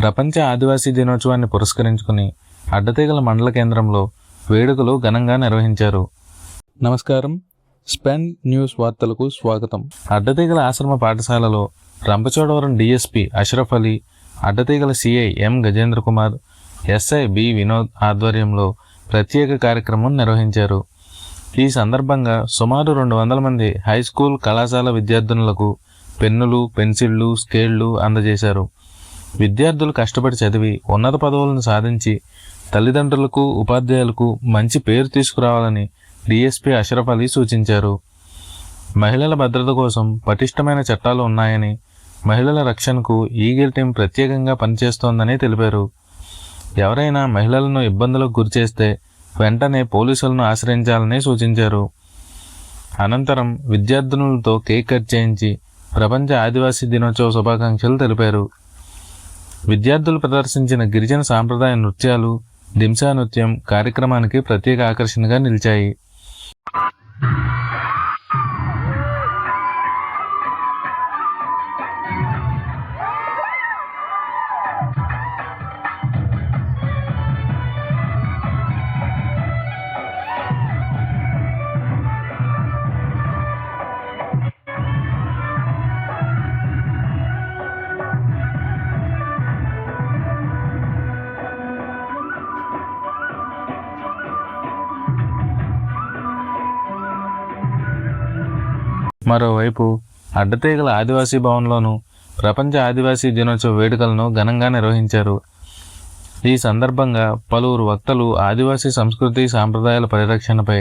ప్రపంచ ఆదివాసీ దినోత్సవాన్ని పురస్కరించుకుని అడ్డతీగల మండల కేంద్రంలో వేడుకలు ఘనంగా నిర్వహించారు. నమస్కారం, స్పెన్ న్యూస్ వార్తలకు స్వాగతం. అడ్డతీగల ఆశ్రమ పాఠశాలలో Rampachodavaram DSP Ashraf Ali, Addateegala CI M Gajendra Kumar, SI B Vinod ఆధ్వర్యంలో ప్రత్యేక కార్యక్రమం నిర్వహించారు. ఈ సందర్భంగా సుమారు 200 మంది హై స్కూల్, కళాశాల విద్యార్థినులకు పెన్నులు, పెన్సిళ్లు, స్కేళ్లు అందజేశారు. విద్యార్థులు కష్టపడి చదివి ఉన్నత పదవులను సాధించి తల్లిదండ్రులకు, ఉపాధ్యాయులకు మంచి పేరు తీసుకురావాలని డిఎస్పి అష్రఫ్ అలీ సూచించారు. మహిళల భద్రత కోసం పటిష్టమైన చట్టాలు ఉన్నాయని, మహిళల రక్షణకు ఈగిల్ టీం ప్రత్యేకంగా పనిచేస్తోందని తెలిపారు. ఎవరైనా మహిళలను ఇబ్బందులకు గురిచేస్తే వెంటనే పోలీసులను ఆశ్రయించాలని సూచించారు. అనంతరం విద్యార్థినులతో కేక్ కట్ చేయించి ప్రపంచ ఆదివాసీ దినోత్సవ శుభాకాంక్షలు తెలిపారు. విద్యార్థులు ప్రదర్శించిన గిరిజన సాంప్రదాయ నృత్యాలు, దింసా నృత్యం కార్యక్రమానికి ప్రత్యేక ఆకర్షణగా నిలిచాయి. మరోవైపు అడ్డతీగల ఆదివాసీ భవన్లోనూ ప్రపంచ ఆదివాసీ దినోత్సవ వేడుకలను ఘనంగా నిర్వహించారు. ఈ సందర్భంగా పలువురు వక్తలు ఆదివాసీ సంస్కృతి, సాంప్రదాయాల పరిరక్షణపై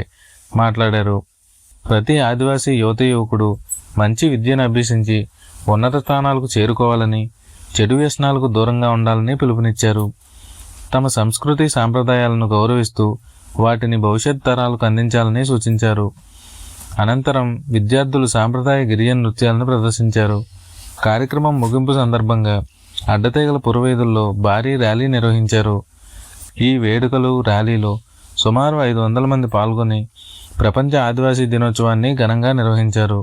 మాట్లాడారు. ప్రతి ఆదివాసీ యువకుడు మంచి విద్యను అభ్యసించి ఉన్నత స్థానాలకు చేరుకోవాలని, చెడు వ్యసనాలకు దూరంగా ఉండాలని పిలుపునిచ్చారు. తమ సంస్కృతి, సాంప్రదాయాలను గౌరవిస్తూ వాటిని భవిష్యత్ తరాలకు అందించాలని సూచించారు. అనంతరం విద్యార్థులు సాంప్రదాయ గిరిజన నృత్యాలను ప్రదర్శించారు. కార్యక్రమం ముగింపు సందర్భంగా అడ్డతీగల పురవీధుల్లో భారీ ర్యాలీ నిర్వహించారు. ఈ వేడుకలు, ర్యాలీలో సుమారు 500 మంది పాల్గొని ప్రపంచ ఆదివాసీ దినోత్సవాన్ని ఘనంగా నిర్వహించారు.